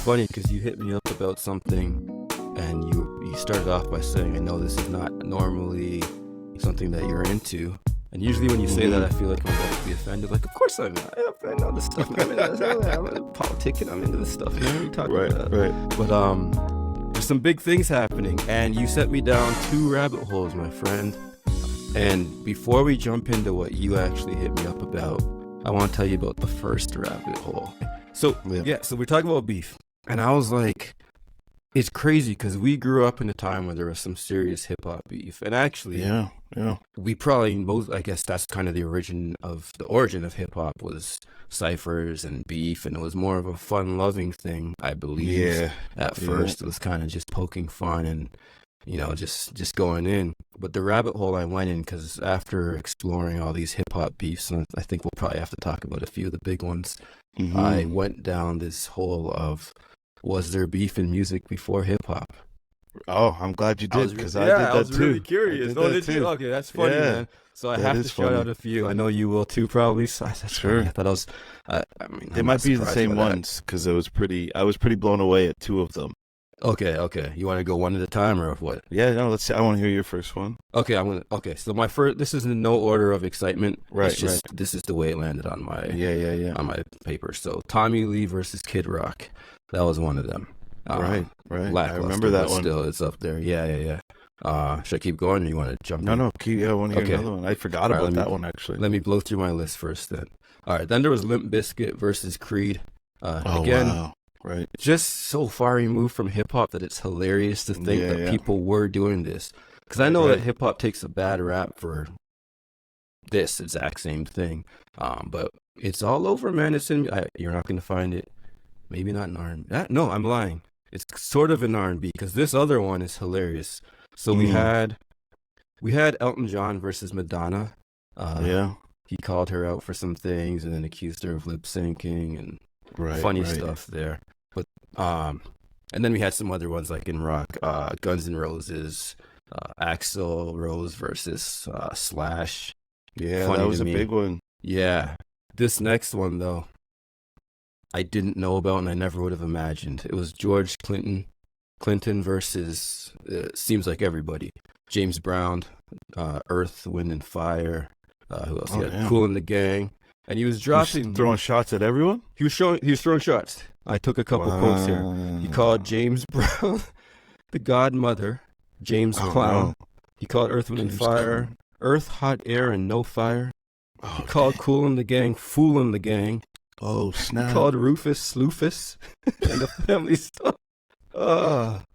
funny because you hit me up about something, and you started off by saying, "I know this is not normally something that you're into." And usually when you say that, I feel like I'm about to be offended. Like, of course I know this stuff. I'm into politicking. I'm into this stuff. Man. What are you talking about? Right. But there's some big things happening, and you sent me down 2 rabbit holes, my friend. And before we jump into what you actually hit me up about, I want to tell you about the first rabbit hole. So so we're talking about beef, and I was like, it's crazy because we grew up in a time where there was some serious hip hop beef, and actually, we probably I guess that's kind of the origin of hip hop was ciphers and beef, and it was more of a fun loving thing, I believe. Yeah. At first, it was kind of just poking fun and just going in. But the rabbit hole I went in, because after exploring all these hip hop beefs, and I think we'll probably have to talk about a few of the big ones, I went down this hole of, was there beef in music before hip hop? Oh, I'm glad you did, because I did that too. I was really curious. Okay, that's funny, man. So I have to shout out a few. I know you will too, probably. So that's sure. Funny. I thought I was. They might be the same ones, because I was pretty blown away at 2 of them. Okay. You want to go one at a time or what? Yeah, no. Let's see. I want to hear your first one. Okay, So my first. This is in no order of excitement. Right. This is the way it landed on my. On my paper. So Tommy Lee versus Kid Rock. That was one of them. Right. I remember that one. Still, it's up there. Yeah. Should I keep going, or you want to jump? No. I want to hear another one. I forgot about that one, actually. Let me blow through my list first, then. All right. Then there was Limp Bizkit versus Creed. Again, wow. Right. Just so far removed from hip hop that it's hilarious to think that people were doing this. Because I know that hip hop takes a bad rap for this exact same thing. But it's all over, man. It's in. You're not going to find it. Maybe not in R&B. No, I'm lying. It's sort of in R&B, because this other one is hilarious. So we had Elton John versus Madonna. He called her out for some things and then accused her of lip syncing and funny stuff there. But and then we had some other ones like in rock, Guns N' Roses, Axl Rose versus Slash. Yeah, funny, that was a big one. Yeah. This next one though, I didn't know about and I never would have imagined. It was George Clinton versus seems like everybody. James Brown, Earth, Wind and Fire. Who else? Kool and the Gang. And he was throwing shots at everyone? He was throwing shots. I took a couple quotes here. He called James Brown the Godmother, James Clown. No. He called Earth, Wind and Fire Earth, Hot Air, and No Fire. He called Kool and the Gang Foolin' the Gang. Oh, snap. He called Rufus Sloofus and the Family Stone.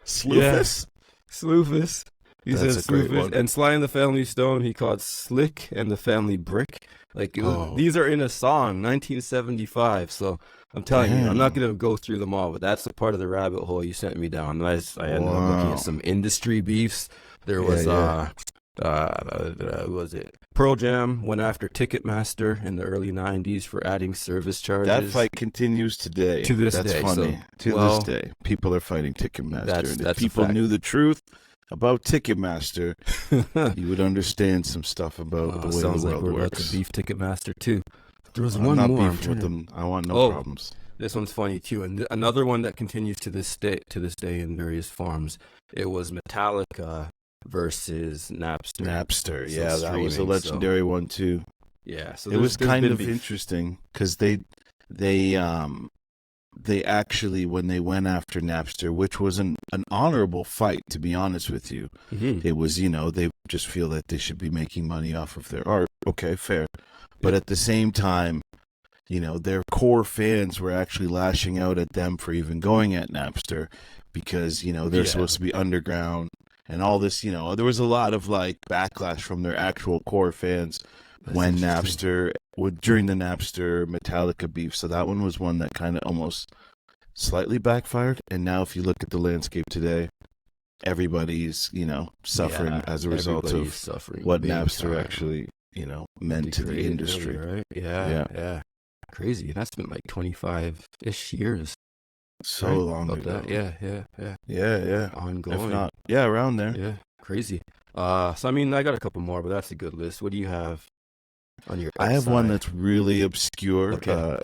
Sloofus? Sloofus. He said Sloofus. And Sly and the Family Stone, he called Slick and the Family Brick. These are in a song, 1975. So I'm telling you, I'm not going to go through them all, but that's a part of the rabbit hole you sent me down. I ended up looking at some industry beefs. There was, was it? Pearl Jam went after Ticketmaster in the early 90s for adding service charges. That fight continues today. To this day. That's funny. This day. People are fighting Ticketmaster. And if people knew the truth about Ticketmaster, you would understand some stuff about the way the world like we're works. About to beef Ticketmaster too. There was I'm one not more. Beef with them. I want no problems. This one's funny too, and another one that continues to this day in various forms. It was Metallica versus Napster. Yeah, that was a legendary one too. Yeah, so it was kind of interesting because they actually, when they went after Napster, which was an honorable fight, to be honest with you, it was, they just feel that they should be making money off of their art. Okay, fair. But at the same time, their core fans were actually lashing out at them for even going at Napster because, they're supposed to be underground and all this, there was a lot of backlash from their actual core fans during the Napster Metallica beef. So that one was one that kind of almost slightly backfired. And now if you look at the landscape today, everybody's, suffering as a result of what Napster actually, meant to the industry. Right? Yeah. Crazy. That's been 25-ish years. So long ago. That. Yeah. Ongoing. If not, around there. Yeah. Crazy. So I mean, I got a couple more, but that's a good list. What do you have on your I have one that's really obscure. Okay.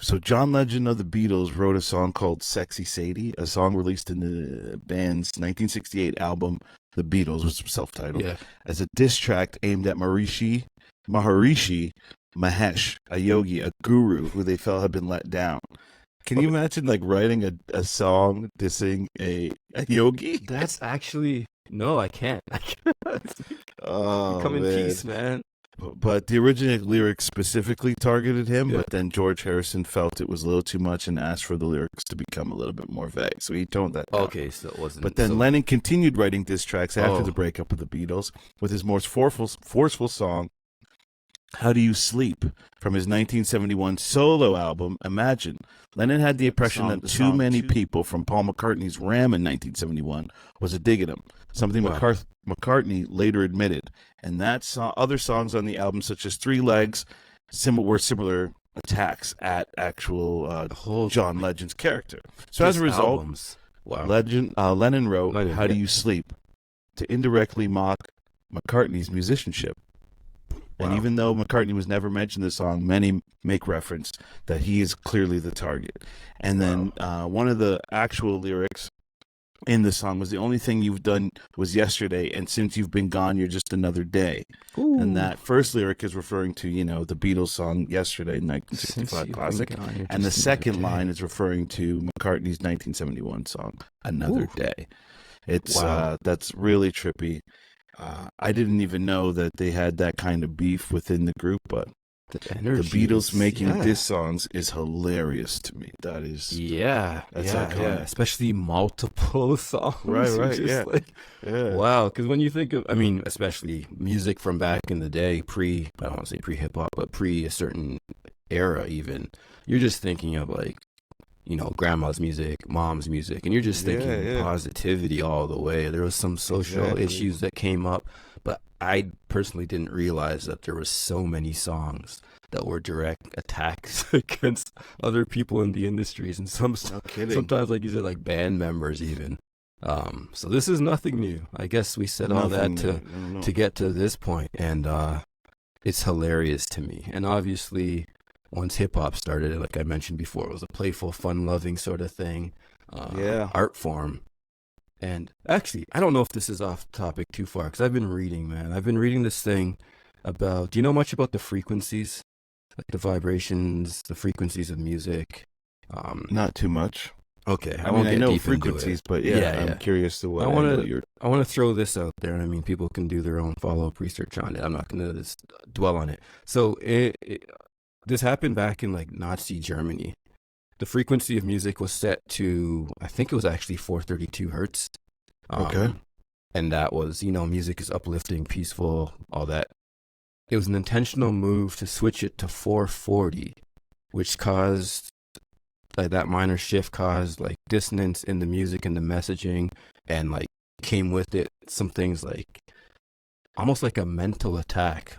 So John Legend of the Beatles wrote a song called Sexy Sadie, a song released in the band's 1968 album, The Beatles, which was self-titled, as a diss track aimed at Maharishi Mahesh, a yogi, a guru who they felt had been let down. Can you imagine like writing a song dissing a yogi? That's actually, no, I can't. Oh, come in peace, man. But the original lyrics specifically targeted him, but then George Harrison felt it was a little too much and asked for the lyrics to become a little bit more vague. So he toned that down. Okay, so it wasn't. But then Lennon continued writing diss tracks after the breakup of the Beatles with his more forceful song, How Do You Sleep, from his 1971 solo album, Imagine. Lennon had the impression that too many people from Paul McCartney's Ram in 1971 was digging him, something McCartney later admitted. And other songs on the album, such as Three Legs, were similar attacks at actual John Legend's character. So as a result, Lennon wrote How Do You Sleep to indirectly mock McCartney's musicianship. And even though McCartney was never mentioned in the song, many make reference that he is clearly the target. And then one of the actual lyrics in the song was, the only thing you've done was yesterday, and since you've been gone, you're just another day. Ooh. And that first lyric is referring to, the Beatles song Yesterday, 1965 classic. And the second line is referring to McCartney's 1971 song, Another Day. It's that's really trippy. I didn't even know that they had that kind of beef within the group, but the Beatles making diss songs is hilarious to me. That is, that's iconic. Especially multiple songs. Right, Wow, because when you think of, especially music from back in the day, I don't want to say pre-hip hop, but pre a certain era even, you're just thinking of like, grandma's music, mom's music, and you're just thinking positivity all the way. There was some social issues that came up, but I personally didn't realize that there was so many songs that were direct attacks against other people in the industries, and sometimes, like you said, like band members even. So this is nothing new. I guess we said all that to get to this point, and it's hilarious to me. And obviously, once hip-hop started, like I mentioned before, it was a playful, fun-loving sort of thing, art form. And actually, I don't know if this is off topic too far, because I've been reading this thing about, do you know much about the frequencies? Like the vibrations, the frequencies of music? Not too much. Okay, I know frequencies, but I'm curious to what I want to throw this out there, and people can do their own follow-up research on it. I'm not going to dwell on it. So this happened back in like Nazi Germany. The frequency of music was set to, I think it was actually 432 hertz. Okay. And that was, music is uplifting, peaceful, all that. It was an intentional move to switch it to 440, which caused, like that minor shift caused like dissonance in the music and the messaging, and like came with it some things like almost like a mental attack,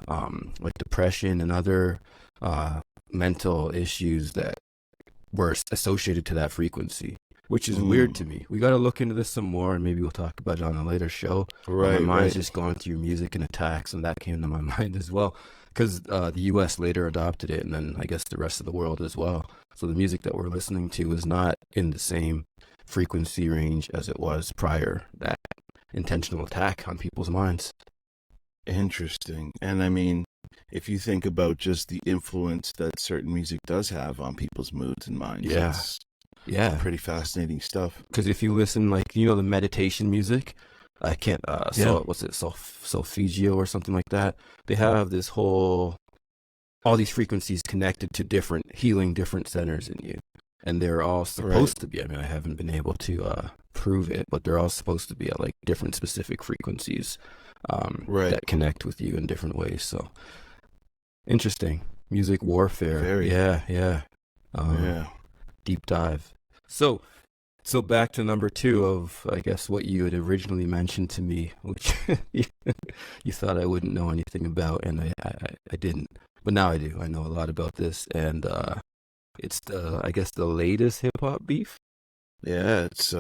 like depression and other mental issues that were associated to that frequency, which is weird to me. We got to look into this some more, and maybe we'll talk about it on a later show. My mind's just going through music and attacks, and that came to my mind as well, because the U.S. later adopted it, and then I guess the rest of the world as well. So the music that we're listening to is not in the same frequency range as it was prior, that intentional attack on people's minds. Interesting. And if you think about just the influence that certain music does have on people's moods and minds, it's pretty fascinating stuff. Because if you listen, like, the meditation music, I can't, what's it, solfeggio or something like that? They have this all these frequencies connected to different centers in you. And they're all supposed to be, I haven't been able to prove it, but they're all supposed to be at like different specific frequencies that connect with you in different ways. So interesting. Music warfare. Very. Deep dive. So back to number 2 of, I guess, what you had originally mentioned to me, which you thought I wouldn't know anything about, and I didn't. But now I do. I know a lot about this, and it's the latest hip hop beef. Yeah, it's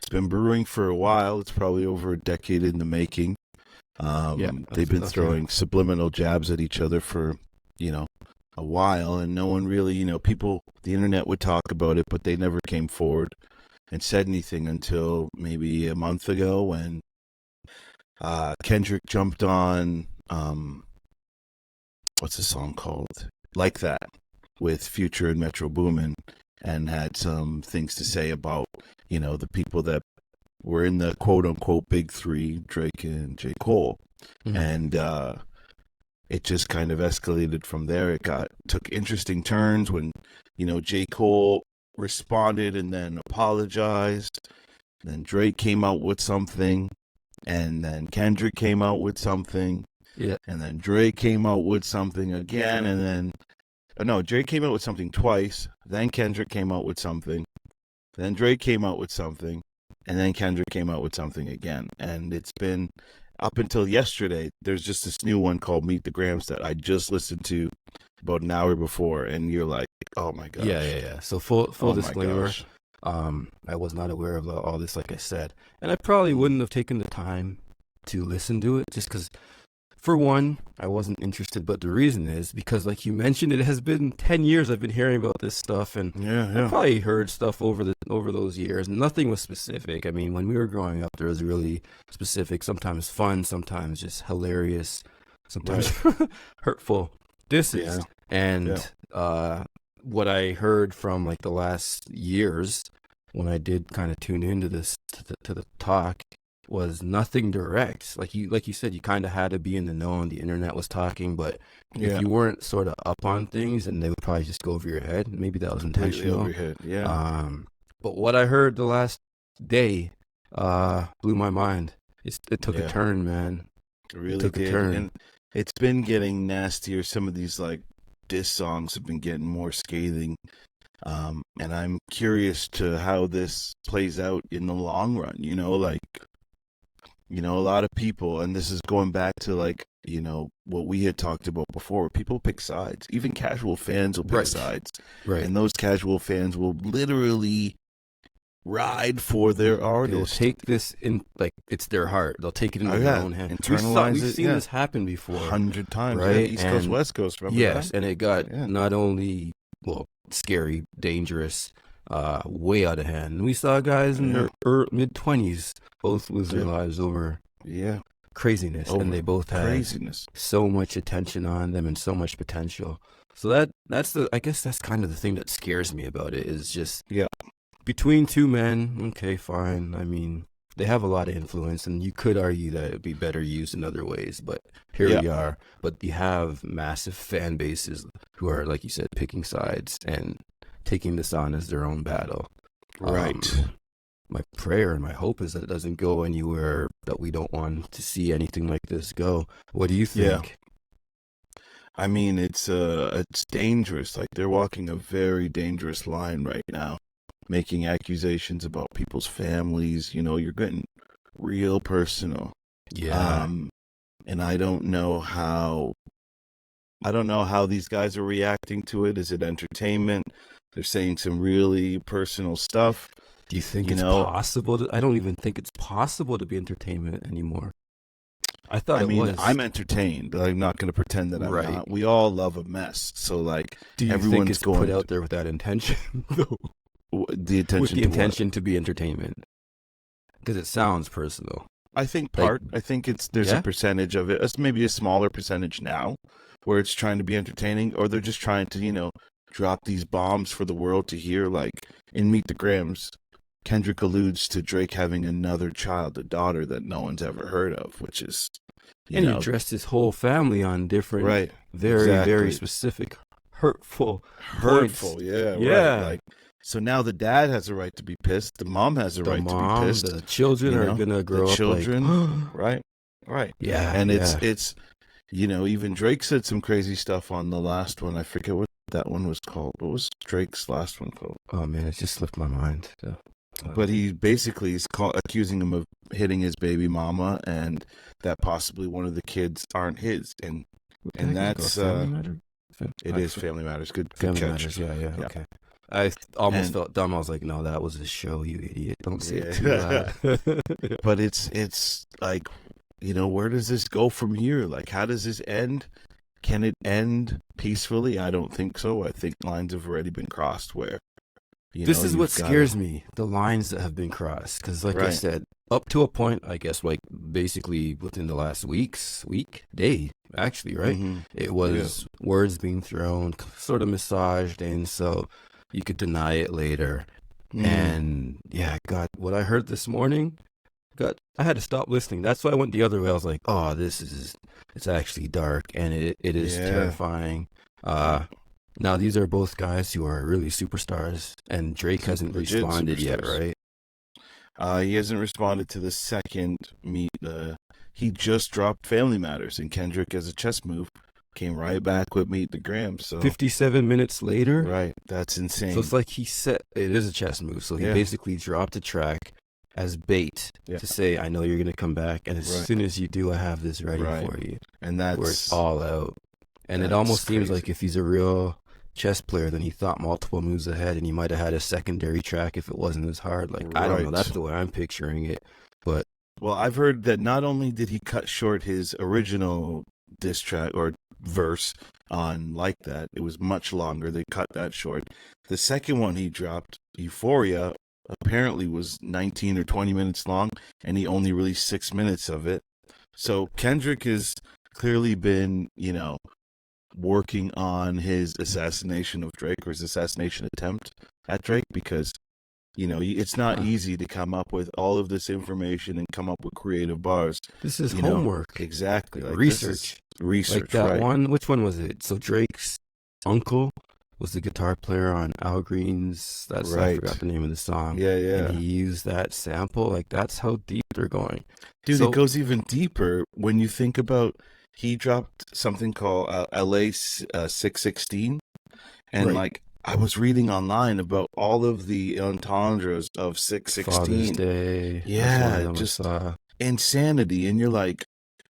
been brewing for a while. It's probably over a decade in the making. They've been throwing subliminal jabs at each other for, a while, and no one really, people, the internet would talk about it, but they never came forward and said anything until maybe a month ago when Kendrick jumped on, what's the song called? Like That, with Future and Metro Boomin, and had some things to say about, the people that were in the quote unquote big three, Drake and J. Cole. Mm-hmm. And it just kind of escalated from there. It took interesting turns when, J. Cole responded and then apologized. Then Drake came out with something, and then Kendrick came out with something. Yeah. And then Drake came out with something again, and then Drake came out with something twice. Then Kendrick came out with something. Then Drake came out with something, and then Kendrick came out with something again. And it's been up until yesterday. There's just this new one called Meet the Grams that I just listened to about an hour before, and you're like, oh my gosh. Yeah. So full disclaimer. I was not aware of all this, like I said, and I probably wouldn't have taken the time to listen to it just because, for one, I wasn't interested. But the reason is because, like you mentioned, it has been 10 years I've been hearing about this stuff, and I probably heard stuff over those years. Nothing was specific. I mean, when we were growing up, there was really specific, sometimes fun, sometimes just hilarious, sometimes hurtful disses. What I heard from like the last years when I did kind of tune into this to the talk was nothing direct. Like you said, you kind of had to be in the know, and the internet was talking, but if you weren't sort of up on things, and they would probably just go over your head. Maybe that was intentional. Over your head, but what I heard the last day blew my mind. It took a turn, man. It really took a turn. And it's been getting nastier. Some of these like diss songs have been getting more scathing, and I'm curious to how this plays out in the long run. A lot of people, and this is going back to like what we had talked about before. People pick sides. Even casual fans will pick sides, right? And those casual fans will literally ride for their artist. They'll take this in like it's their heart. They'll take it into their own hand. Internalize We've seen this happen before 100 times, right? East Coast, West Coast, remember yes, that? And it got not only scary, dangerous, way out of hand. And we saw guys in their mid-20s both lose their lives over craziness, and they both had so much attention on them and so much potential. So I guess that's kind of the thing that scares me about it is just between two men. Okay, fine. I mean, they have a lot of influence, and you could argue that it'd be better used in other ways, but here we are. But you have massive fan bases who are, like you said, picking sides and taking this on as their own battle. Right. My prayer and my hope is that it doesn't go anywhere, that we don't want to see anything like this go. What do you think? I mean, it's dangerous. Like, they're walking a very dangerous line right now, making accusations about people's families. You're getting real personal. Yeah. And I don't know how these guys are reacting to it. Is it entertainment? They're saying some really personal stuff. Do you think it's possible? I don't even think it's possible to be entertainment anymore. I mean, I'm entertained, but I'm not going to pretend that I'm not. We all love a mess. So, like, do you think it's put out there with that intention, though? The intention to be entertainment, because it sounds personal. I think I think there's a percentage of it. It's maybe a smaller percentage now, where it's trying to be entertaining, or they're just trying to drop these bombs for the world to hear. Like in Meet the Grams, Kendrick alludes to Drake having another child, a daughter that no one's ever heard of, which is he addressed his whole family on different, very specific, hurtful points. Right. Like, so now the dad has a right to be pissed. The mom has a right to be pissed. The children are gonna grow up like, right. Yeah, and it's even Drake said some crazy stuff on the last one. I forget what that one was called. What was Drake's last one called? Oh man, it just slipped my mind. So, but he basically is accusing him of hitting his baby mama, and that possibly one of the kids aren't his, and that's Family Matter? It is Family Matters. Good Family catch. Matters. Yeah. Okay. I almost felt dumb. I was like, no, that was a show, you idiot. Don't say it too loud. But it's like, where does this go from here? Like, how does this end? Can it end peacefully? I don't think so. I think lines have already been crossed where, this is what scares me, the lines that have been crossed. Because like I said, up to a point, I guess, like basically within the last day, actually, right? Mm-hmm. It was words being thrown, sort of massaged in so you could deny it later. And yeah, God, what I heard this morning, God, I had to stop listening. That's why I went the other way. I was like, oh, it's actually dark and it is terrifying. Now, these are both guys who are really superstars, and Drake hasn't responded yet, right? He hasn't responded to the second meet. He just dropped Family Matters, and Kendrick, as a chess move, came right back with Meet the Grams. So 57 minutes later? Right, that's insane. So it's like he said, it is a chess move, so he basically dropped a track as bait to say, I know you're going to come back, and as soon as you do, I have this ready for you. And that's where it's all out. And it almost seems like if he's a real chess player, then he thought multiple moves ahead, and he might have had a secondary track if it wasn't as hard. Like, I don't know. That's the way I'm picturing it. But well, I've heard that not only did he cut short his original diss track or verse on Like That, it was much longer. They cut that short. The second one he dropped, Euphoria, apparently was 19 or 20 minutes long, and he only released 6 minutes of it. So Kendrick has clearly been, working on his assassination of Drake, or his assassination attempt at Drake, because it's not easy to come up with all of this information and come up with creative bars. This is homework. Exactly. Like research. Research. Like that one, which one was it? So Drake's uncle was the guitar player on Al Green's, I forgot the name of the song. Yeah. And he used that sample. Like, that's how deep they're going. Dude, it goes even deeper when you think about, he dropped something called LA 616. And like, I was reading online about all of the entendres of 616. Father's Day. Yeah, just insanity. And you're like,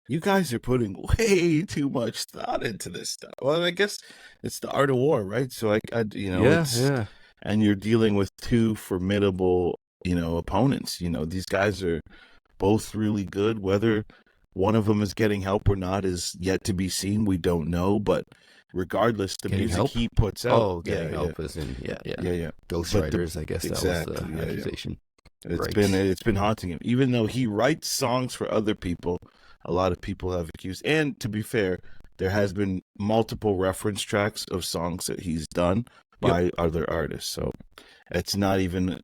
you guys are putting way too much thought into this stuff. Well, I guess it's the art of war, right? So and you're dealing with two formidable, opponents. These guys are both really good. Whether one of them is getting help or not is yet to be seen. We don't know, but regardless, the music he puts out. Oh, getting help is in ghostwriters. I guess that was the accusation. It's been haunting him, even though he writes songs for other people. A lot of people have accused, and to be fair, there has been multiple reference tracks of songs that he's done by other artists. So it's not even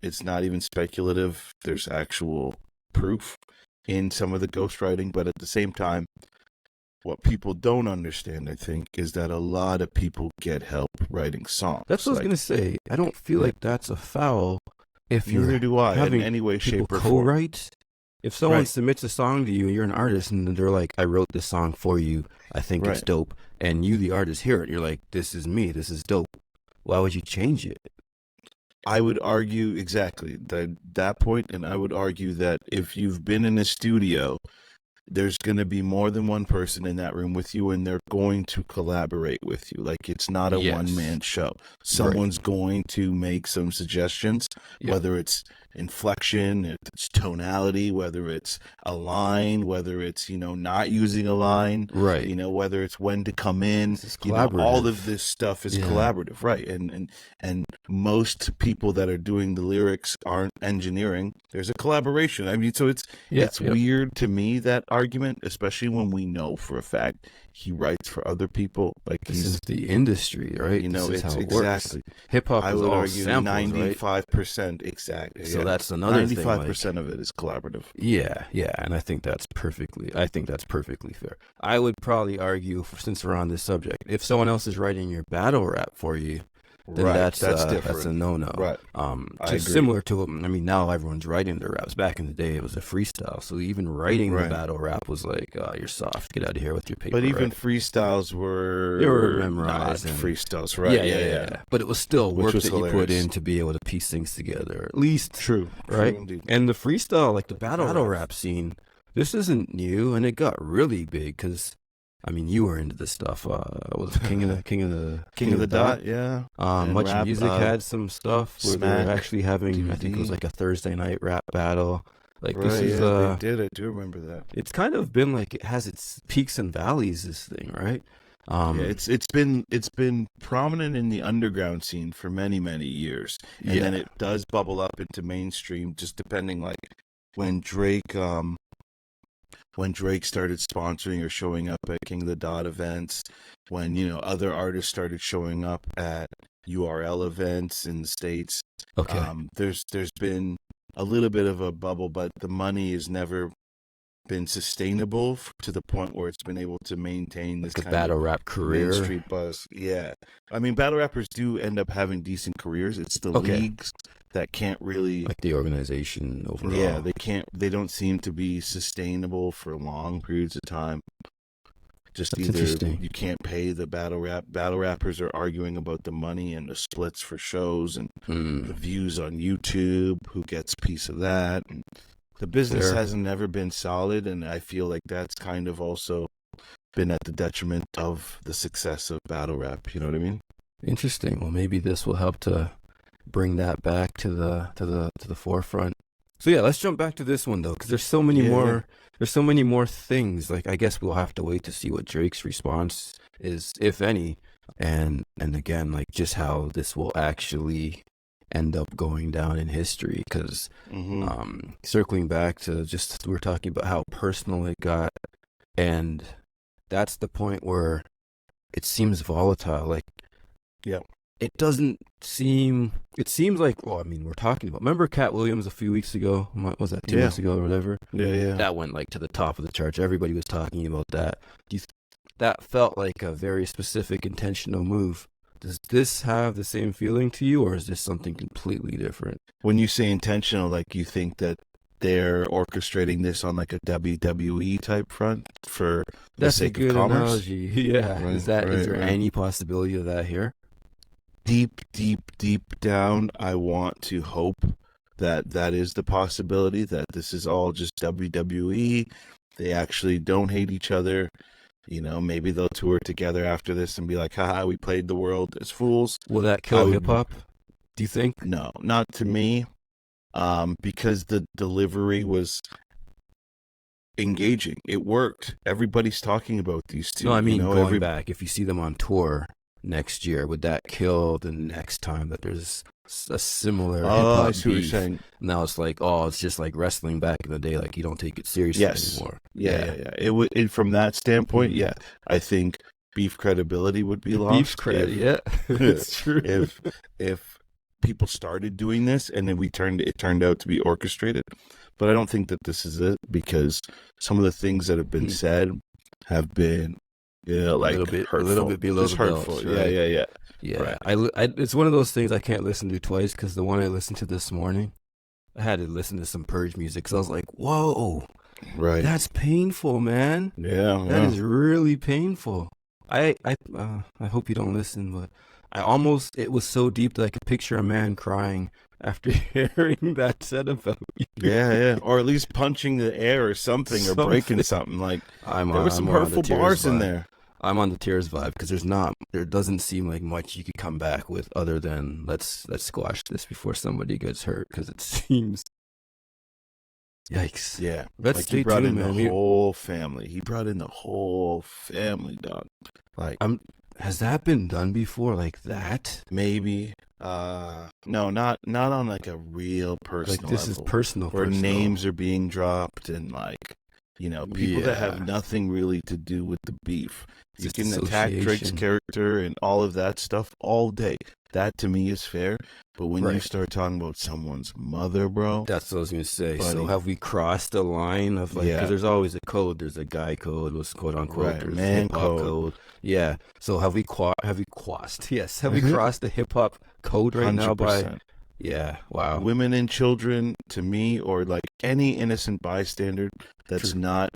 speculative. There's actual proof in some of the ghostwriting, but at the same time, what people don't understand, I think, is that a lot of people get help writing songs. That's what I was gonna say. I don't feel like that's a foul. If neither do I, in any way, shape, or form. Co-write. If someone submits a song to you and you're an artist and they're like, I wrote this song for you, I think it's dope, and you, the artist, hear it, you're like, this is me, this is dope. Why would you change it? I would argue exactly that point, and I would argue that if you've been in a studio, there's going to be more than one person in that room with you, and they're going to collaborate with you. Like, it's not a one-man show. Someone's going to make some suggestions, whether it's inflection, if it's tonality, whether it's a line, whether it's, not using a line, whether it's when to come in, all of this stuff is collaborative, right? And most people that are doing the lyrics aren't engineering. There's a collaboration. I mean, so it's weird to me, that argument, especially when we know for a fact he writes for other people. Like, this is the industry, right? This is how it works. Hip hop, I would argue, samples, 95%, exactly. So that's another 95% of it is collaborative. Yeah, and I think that's perfectly fair. I would probably argue, since we're on this subject, if someone else is writing your battle rap for you, then that's different. That's a no-no. Right. Just similar to, now everyone's writing their raps. Back in the day, it was a freestyle. So even writing the battle rap was like, you're soft. Get out of here with your paper. But even freestyles were memorized. Freestyles, right? Yeah. But it was still work that you put in to be able to piece things together. At least. True. Right? True, and the freestyle, like the battle rap scene, this isn't new, and it got really big because, you were into this stuff. Was King of the Dot? Yeah. Much rap, Music had some stuff where Smack, they were actually having, DVD. I think it was like a Thursday night rap battle. Like, this is they did. I do remember that. It's kind of been like, it has its peaks and valleys, this thing, right? It's been prominent in the underground scene for many years, and then it does bubble up into mainstream, just depending, like when Drake started sponsoring or showing up at King of the Dot events, when other artists started showing up at URL events in the States. Okay. There's been a little bit of a bubble, but the money has never been sustainable to the point where it's been able to maintain this Like a kind battle of rap career. Main Street buzz. Yeah. I mean, battle rappers do end up having decent careers. It's the leagues that can't really, like the organization overall. Yeah, they don't seem to be sustainable for long periods of time. Just That's either interesting. you can't pay the battle rappers are arguing about the money and the splits for shows and the views on YouTube, who gets a piece of that. And the business hasn't never been solid, and I feel like that's kind of also been at the detriment of the success of battle rap. You know what I mean? Interesting. Well, maybe this will help to bring that back to the forefront. So yeah, let's jump back to this one though, because there's so many more. There's so many more things. Like, I guess we'll have to wait to see what Drake's response is, if any, and again, like, just how this will actually end up going down in history. Because circling back to just, we're talking about how personal it got, and that's the point where it seems volatile. Like, it doesn't seem, it seems like, well, I mean, we're talking about, remember Cat Williams a few weeks ago? What was that, 2 weeks ago or whatever? Yeah. That went like to the top of the charts. Everybody was talking about that. That felt like a very specific, intentional move. Does this have the same feeling to you, or is this something completely different? When you say intentional, like, you think that they're orchestrating this on like a WWE type front for the sake of commerce? That's a good analogy. Yeah. Is there any possibility of that here? Deep down, I want to hope that is the possibility, that this is all just WWE. They actually don't hate each other. Maybe they'll tour together after this and be like, haha, we played the world as fools. Will that kill hip-hop, do you think? No, not to me, because the delivery was engaging. It worked. Everybody's talking about these two. No, I mean, going back, if you see them on tour next year, would that kill the next time that there's a similar hip-hop I see what you're beef? saying. Now it's like, it's just like wrestling back in the day, like you don't take it seriously anymore. Yeah. It would, from that standpoint, I think beef credibility would be lost. Beef credit, it's true. If people started doing this and then it turned out to be orchestrated, but I don't think that this is it, because some of the things that have been said have been like a little hurtful. bit below just the hurtful. belt, right? Yeah. Right. I it's one of those things I can't listen to twice, because the one I listened to this morning, I had to listen to some Purge music, because I was like, whoa, right, that's painful, man. That is really painful. I hope you don't listen, but it was so deep that I could picture a man crying after hearing that said about you. Yeah, or at least punching the air or something. Or breaking something. Like, there were some hurtful bars in there. I'm on the tears vibe, because there doesn't seem like much you could come back with other than let's squash this before somebody gets hurt, because it seems, yikes. Yeah, let's stay tuned, man. The whole family. He brought in the whole family, dog. Like, has that been done before, like that? Maybe. No, not on like a real personal like this level, is personal, where names are being dropped and like, people that have nothing really to do with the beef. You can attack Drake's character and all of that stuff all day. That to me is fair. But when you start talking about someone's mother, bro. That's what I was going to say. Buddy. So have we crossed the line of like, because there's always a code. There's a guy code, was quote unquote. There's man hip hop code. Yeah. So have we crossed? Yes. Have we crossed the hip hop code right 100%. Now by? Yeah. Wow. Women and children, to me, or like any innocent bystander that's not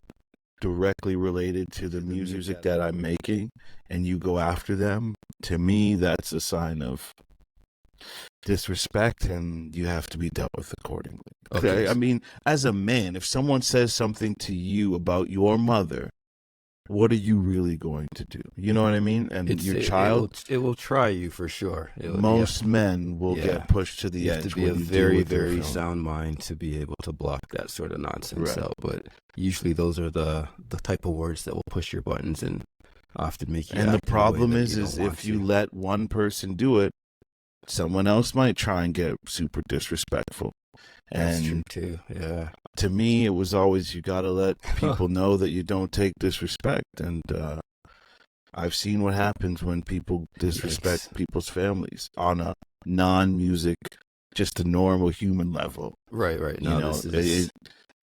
directly related to the music that I'm making, and you go after them, to me, that's a sign of disrespect, and you have to be dealt with accordingly. Okay. I mean, as a man, if someone says something to you about your mother, what are you really going to do? You know what I mean? And your child, it will try you for sure. Most men will get pushed to the edge. You have to be a very, very sound mind to be able to block that sort of nonsense out. But usually those are the type of words that will push your buttons. And often make you And the act in a way problem that is you don't want if you to. let one person do it, someone else might try and get super disrespectful. That's true And too. Yeah. to me, it was always, you got to let people know that you don't take disrespect. And I've seen what happens when people disrespect people's families on a non-music, just a normal human level. Right. No, You know, this is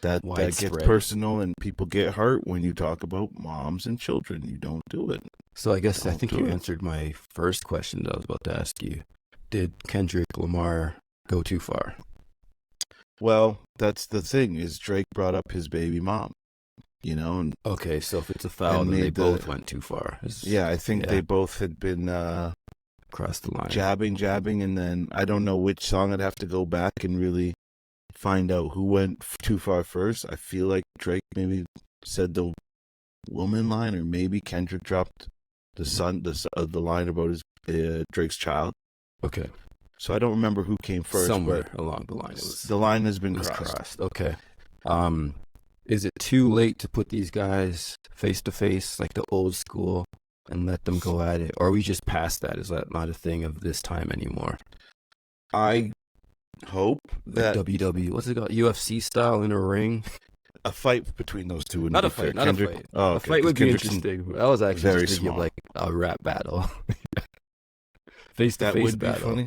that gets personal, and people get hurt when you talk about moms and children. You don't do it. So I think you answered my first question that I was about to ask you. Did Kendrick Lamar go too far? Well, that's the thing, is Drake brought up his baby mom, you know. And, okay, so if it's a foul, then they both went too far. I think they both had been crossed the line. Jabbing, and then I don't know which song. I'd have to go back and really find out who went too far first. I feel like Drake maybe said the woman line, or maybe Kendrick dropped the line about his Drake's child. Okay. So I don't remember who came first. Somewhere along the line, the line has been crossed. Okay. Is it too late to put these guys face to face, like the old school, and let them go at it? Or are we just past that? Is that not a thing of this time anymore? I hope that WWE, what's it called? UFC style in a ring? A fight between those two would not be a fight, fair. not a fight. Oh, okay. A fight would be interesting. I was actually very just thinking small. of like a rap battle. Face to face battle. Funny.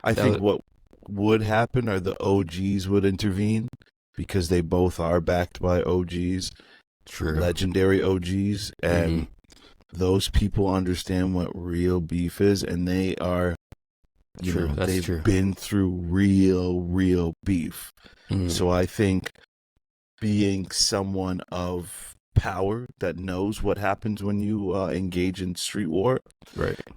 I think what would happen are the OGs would intervene, because they both are backed by OGs, legendary OGs, and those people understand what real beef is, and they are, they've been through real beef. So I think being someone of power that knows what happens when you engage in street war,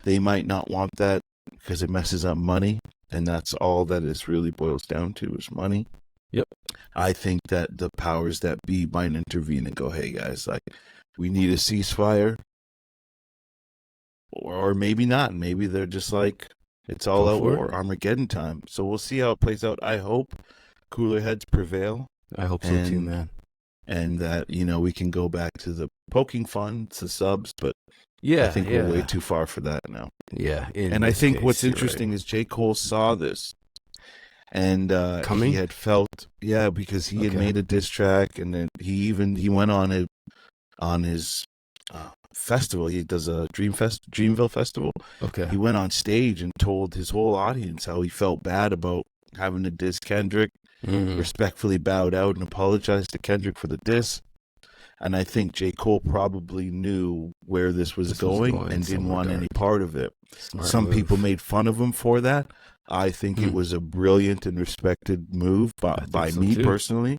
they might not want that because it messes up money. And that's all that it really boils down to, is money. Yep. I think that the powers that be might intervene and go, hey, guys, like, we need a ceasefire. Or maybe not. Maybe they're just like, it's all out war, Armageddon time. So we'll see how it plays out. I hope cooler heads prevail. I hope so too, man. And that, we can go back to the poking fun, to subs, but I think we're way too far for that now. Yeah. And I think what's interesting is J. Cole saw this, and he had felt, because he had made a diss track, and then he went on his festival. He does a Dreamville festival. Okay. He went on stage and told his whole audience how he felt bad about having to diss Kendrick, respectfully bowed out and apologized to Kendrick for the diss. And I think J. Cole probably knew where this was going and didn't want any part of it. Some people made fun of him for that. I think it was a brilliant and respected move by me personally,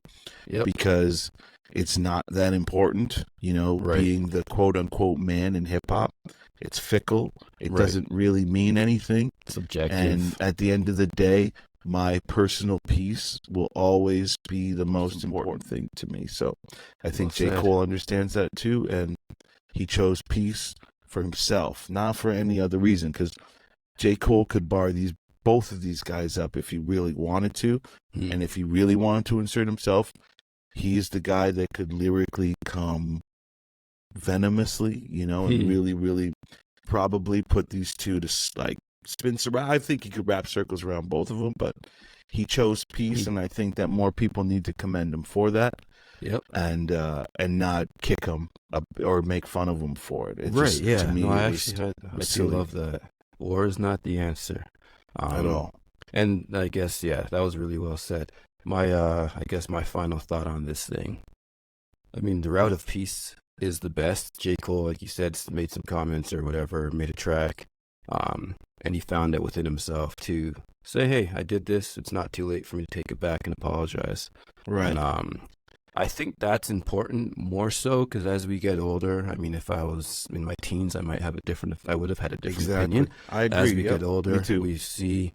because it's not that important, being the quote-unquote man in hip-hop. It's fickle. It doesn't really mean anything. Subjective. And at the end of the day, my personal peace will always be the most important thing to me. So I think J. Cole understands that too, and he chose peace for himself, not for any other reason, because J. Cole could bar both of these guys up if he really wanted to, and if he really wanted to insert himself, he's the guy that could lyrically come venomously, and really, really probably put these two to, like, spin around. I think he could wrap circles around both of them, but he chose peace, and I think that more people need to commend him for that. Yep. And not kick him up or make fun of him for it. To me, I do love that. War is not the answer at all. And I guess that was really well said. My my final thought on this thing. I mean, the route of peace is the best. J. Cole, like you said, made some comments or whatever, made a track. And he found it within himself to say, hey, I did this. It's not too late for me to take it back and apologize. Right. And I think that's important more so because as we get older, I mean, if I was in my teens, I would have had a different opinion. I agree. As we get older, we see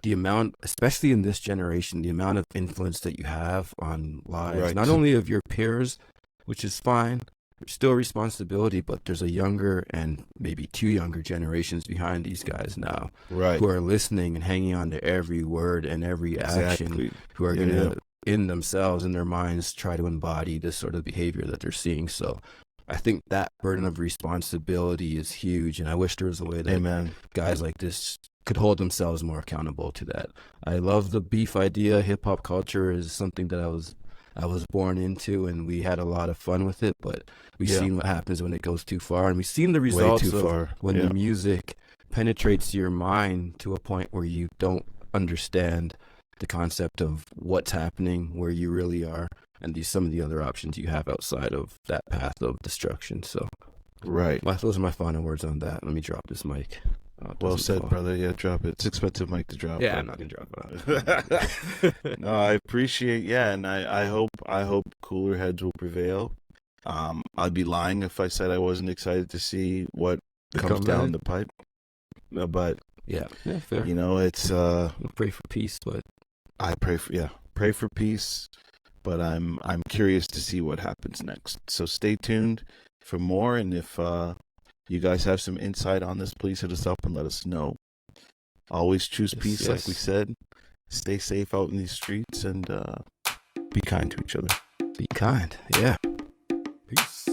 the amount, especially in this generation, the amount of influence that you have on lives, not only of your peers, which is fine, still responsibility, but there's a younger and maybe two younger generations behind these guys now who are listening and hanging on to every word and every action, who are going to, in themselves, in their minds, try to embody this sort of behavior that they're seeing. So I think that burden of responsibility is huge, and I wish there was a way that Amen. guys like this could hold themselves more accountable to that. I love the beef idea. Hip hop culture is something that I was born into, and we had a lot of fun with it. But we've seen what happens when it goes too far, and we've seen the results of when the music penetrates your mind to a point where you don't understand the concept of what's happening, where you really are, and some of the other options you have outside of that path of destruction. So, those are my final words on that. Let me drop this mic. Well said, brother. Yeah, drop it. It's expensive mic to drop. Yeah, I'm not gonna drop it. No, I appreciate. Yeah, and I hope cooler heads will prevail. I'd be lying if I said I wasn't excited to see what comes down the pipe. But yeah, fair. You know, it's we'll pray for peace, but I pray for peace. But I'm curious to see what happens next. So stay tuned for more, and if you guys have some insight on this, please hit us up and let us know. Always choose peace, like we said. Stay safe out in these streets, and be kind to each other. Be kind, yeah. Peace.